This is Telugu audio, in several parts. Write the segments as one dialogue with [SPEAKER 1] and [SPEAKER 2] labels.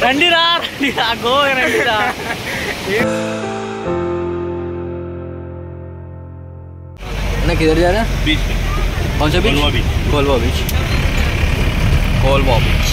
[SPEAKER 1] రండిరా గోవా రండిరా. किधर जा रहा है? बीच पे. कौन सा बीच? कोलवा बीच. कोलवा बीच. कोलवा बीच.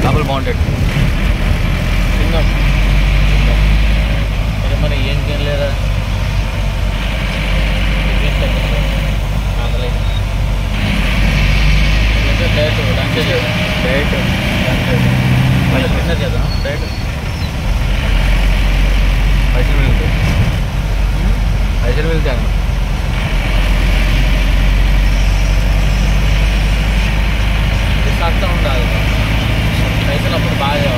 [SPEAKER 1] Double bonded. Single. Mere mane yen gen lera. Andale. Ye diet lunch diet. Mai dinner cheda diet. Aise milte. Aise milte na. Ye sakta undali. पैसा अప్పుడు బాగా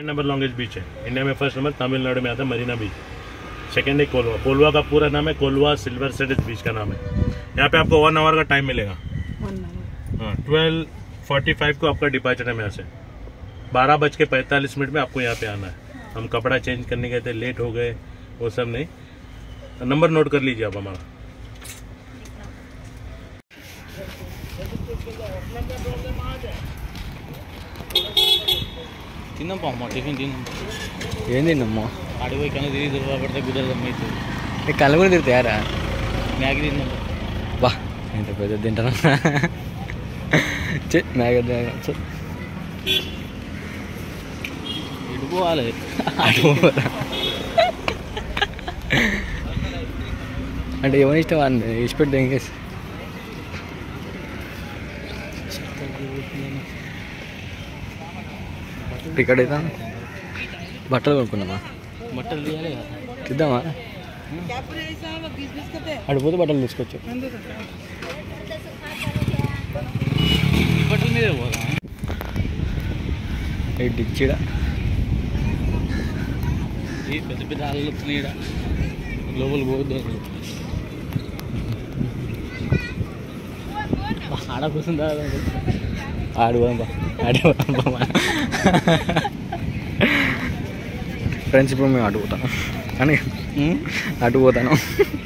[SPEAKER 1] नंबर लॉन्गेस्ट बीच है इंडिया में। फर्स्ट नंबर तमिलनाडु में आता है मरीना बीच। सेकंड है कोलवा। कोलवा का पूरा नाम है कोलवा सिल्वर सैंड बीच का नाम है। यहाँ पे आपको 1 आवर का टाइम मिलेगा। 12:45 को आपका डिपार्चर है यहाँ से। 12:45 में आपको यहाँ पे आना है। हम कपड़ा चेंज करने गए थे, लेट हो गए, वो सब नहीं। नंबर नोट कर लीजिए आप हमारा। తిన్నమ్మా టిఫిన్ తిన్నమ్మా. ఏం తిన్నమ్మా? అడిపోయి కన్నా తిరిగి దొరకబడితే కుదరదమ్మా. అవుతుంది కళ్ళు కూడా తిరుగుతాయారా? మ్యాగీ తిన్నమ్మా. బా ఎంత పెద్ద తింటాను. మ్యాగీ ఇడిపోవాలి. అంటే ఎవరి ఇష్టం అండి ఇష్టపెట్టి ఎంగేసి టికెట్ అయితే బట్టలు కొనుక్కున్నామా? బట్టలు తీయాలి కదా, తీద్దామా? అడిపోతే బట్టలు తీసుకోవచ్చు. బట్టల మీద పోదా డిచ్చిడా పెద్ద పెద్ద ఆళ్ళు వచ్చినాయి. లోపల పోద్దు ఆడ కూర్చుందా? ఆడిపోదాం ఫ్రెండ్స్. ఇప్పుడు మేము అటుపోతాను అని అటుపోతాను.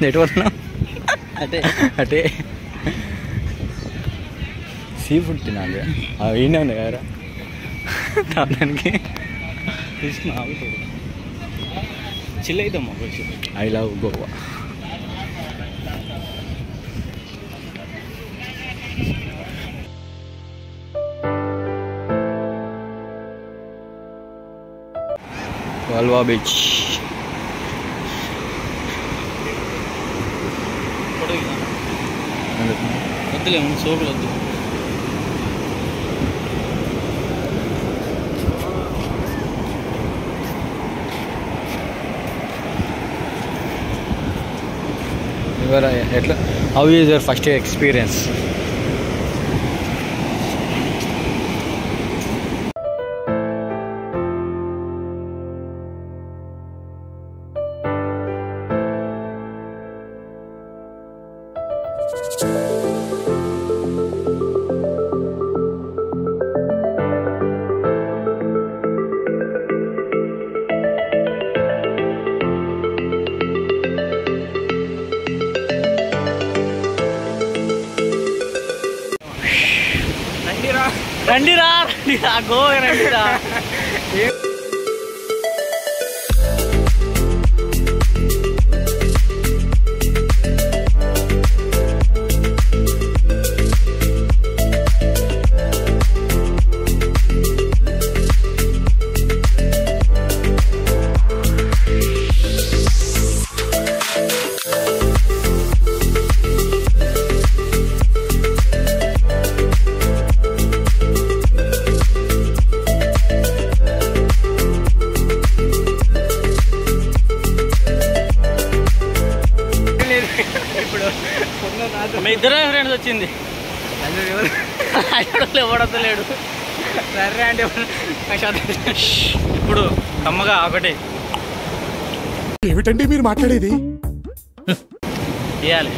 [SPEAKER 1] ఎటు పోతాను? అటే సీ ఫుడ్ తినాలి. అవి ఈయనే ఉన్నాయి కదా దానికి తీసుకున్నా. చిల్ అవుతామ్మా. I love Goa. Colva beach వద్దులే సోపులు వద్దు. ఎట్లా how is your first experience?
[SPEAKER 2] రండిరా గోవా రండిరా. మీ ఇద్దరే ఫ్రెండ్స్ వచ్చింది, ఎవడతలేడు. సరే అంటే ఇప్పుడు కమ్మగా ఒకటి
[SPEAKER 3] ఏమిటండి మీరు మాట్లాడేది?
[SPEAKER 2] ఇవ్వాలి.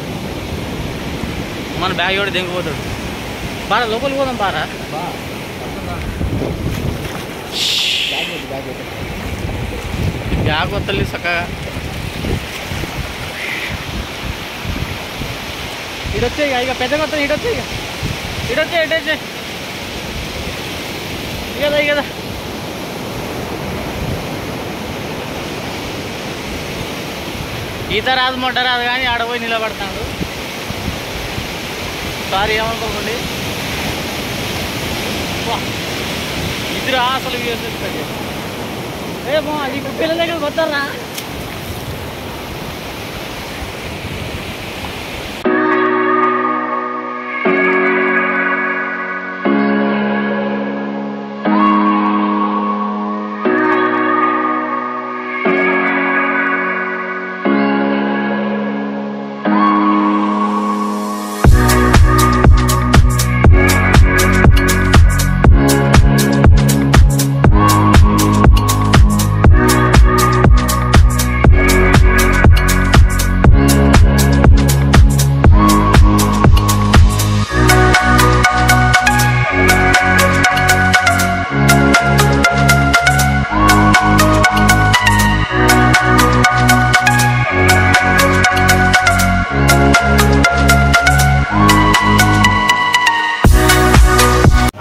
[SPEAKER 2] మన బ్యాగ్ కూడా దింగిపోతాడు. బాగా లోపలికి పోదాం. బారా బ్యాగ్ వస్తలే చక్కగా. ఇడొచ్చాయి ఇక పెద్దగా వస్తాయి. ఇడొచ్చాయి ఇటొచ్చాయి కదా కదా. ఈత రాదు మొట్ట రాదు కానీ ఆడపోయి నిలబడతాడు. సారీ ఏమనుకోకండి. ఇద్దరు అసలు ఏమో అది పిల్లల దగ్గర వస్తారా.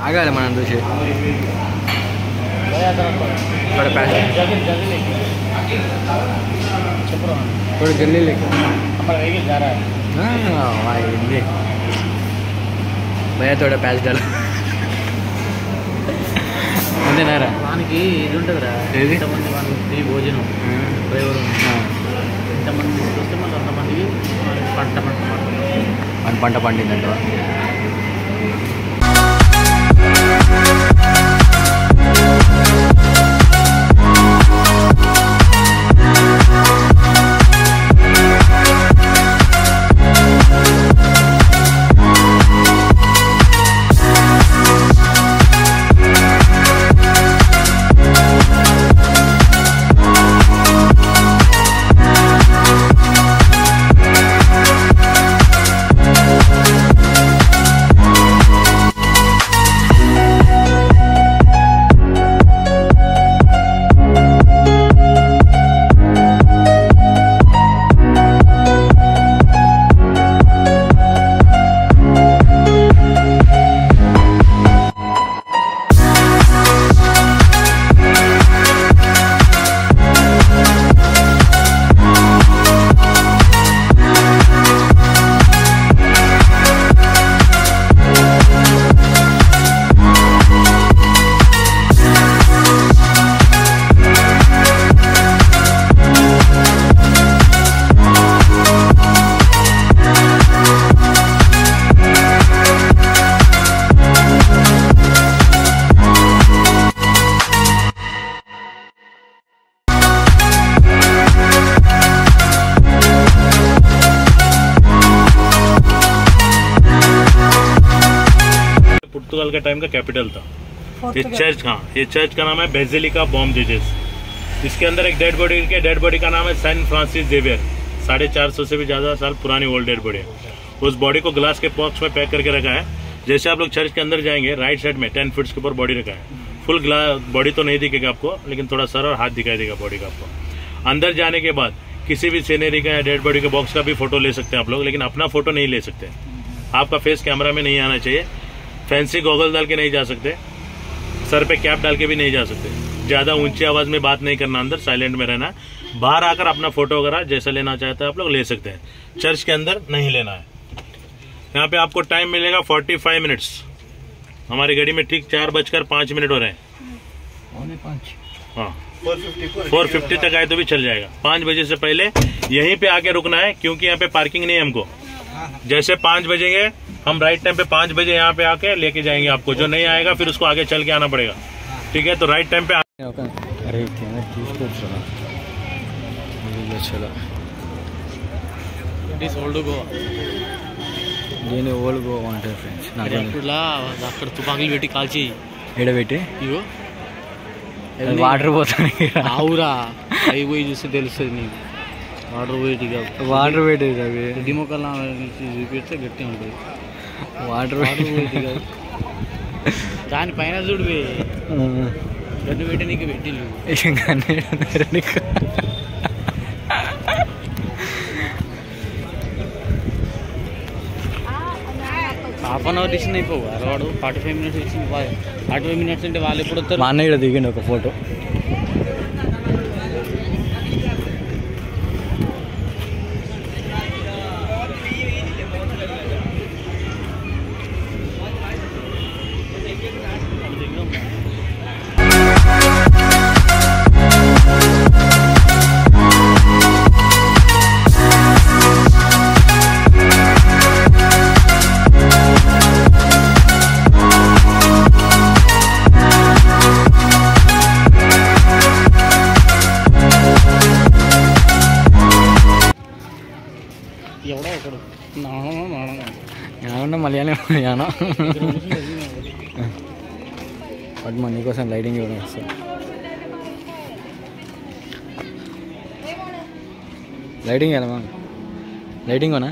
[SPEAKER 4] आगे मन दूसरे थोड़ी जल्दी लेके भैया थोड़ा पैच डालो అంతేనారా.
[SPEAKER 2] వానికి ఇది ఉంటుందిరా, ఎంతమంది వాళ్ళకి భోజనం డ్రైవర్ ఎంతమంది వస్తే మళ్ళీ అంతమందికి
[SPEAKER 4] పంట పండిందంట.
[SPEAKER 1] पुर्तगाल के टाइम का कैपिटल था ये चर्च. हाँ, ये चर्च का नाम है बेसिलिका बॉम जीसस. इसके अंदर एक डेड बॉडी का नाम है सेंट फ्रांसिस जेवियर. 450 से भी ज्यादा साल पुरानी ओल्ड डेड बॉडी है. उस बॉडी को ग्लास के बॉक्स में पैक करके रखा है. जैसे आप लोग चर्च के अंदर जाएंगे राइट साइड में 10 फीट के ऊपर बॉडी रखा है. फुल बॉडी तो नहीं दिखेगा आपको, लेकिन थोड़ा सर और हाथ दिखाई देगा बॉडी का आपको. अंदर जाने के बाद किसी भी सीनरी का या डेड बॉडी के बॉक्स का भी फोटो ले सकते हैं आप लोग, लेकिन अपना फोटो नहीं ले सकते. आपका फेस कैमरा में नहीं आना चाहिए. फैंसी गॉगल डाल के नहीं जा सकते. सर पे कैप डाल के भी नहीं जा सकते। ज़्यादा ऊंची आवाज़ में बात नहीं करना, अंदर साइलेंट में रहना। बाहर आकर अपना फोटो वगैरह जैसा लेना चाहते हैं आप लोग ले सकते हैं, चर्च के अंदर नहीं लेना है। यहाँ पे आपको टाइम मिलेगा 45 मिनट्स। हमारी गाड़ी में ठीक 4:05 हो रहे हैं। हाँ 450 तक आए तो भी चल जाएगा। 5 बजे से पहले यहीं पे आके रुकना है, क्योंकि यहाँ पे पार्किंग नहीं है हमको। जैसे 5 बजेंगे हम राइट टाइम पे 5 बजे यहाँ पे आके लेके जाएंगे आपको। जो नहीं आएगा फिर उसको आगे चल के आना पड़ेगा, ठीक है। तो राइट टाइम पे
[SPEAKER 4] अरे चलो
[SPEAKER 2] ఇట్ ఈస్ ఓల్డ్ గోవా.
[SPEAKER 4] దీని ఓల్డ్ గోవా అంటే ఫ్రెండ్స్
[SPEAKER 2] అప్పుడులా అక్కడ తుపాకులు పెట్టి కాల్చి
[SPEAKER 4] ఎడబెట్టి
[SPEAKER 2] ఇగో
[SPEAKER 4] వాటర్ పోతాయి.
[SPEAKER 2] ఆవురా అవి పోయి చూస్తే తెలుస్తుంది నీకు. వాటర్ పోయేటి
[SPEAKER 4] వాటర్ పెట్టి అవి
[SPEAKER 2] డిమోకల్ చూపిస్తే గట్టి ఉంటుంది.
[SPEAKER 4] వాటర్
[SPEAKER 2] పోయేటి కాదు. దానిపైన చూడు గన్ను పెట్టి నీకు పెట్టిల్లు. హాఫ్ అన్ అవర్ డిస్టెన్స్ అయిపోవు వాడు 45 మినిట్స్ ఇచ్చింది. 45 మినిట్స్ అంటే వాళ్ళు ఎప్పుడు వస్తారు?
[SPEAKER 4] మా అన్న ఇక్కడ దిగండి ఒక ఫోటో.
[SPEAKER 2] ఎవడో ఒకడు
[SPEAKER 4] ఏమన్నా మలయాళం యానో పద్మ నీకోసం లైటింగ్ ఇవ్వడం వస్తుంది. లైటింగ్ ఎలా లైటింగ్ అనా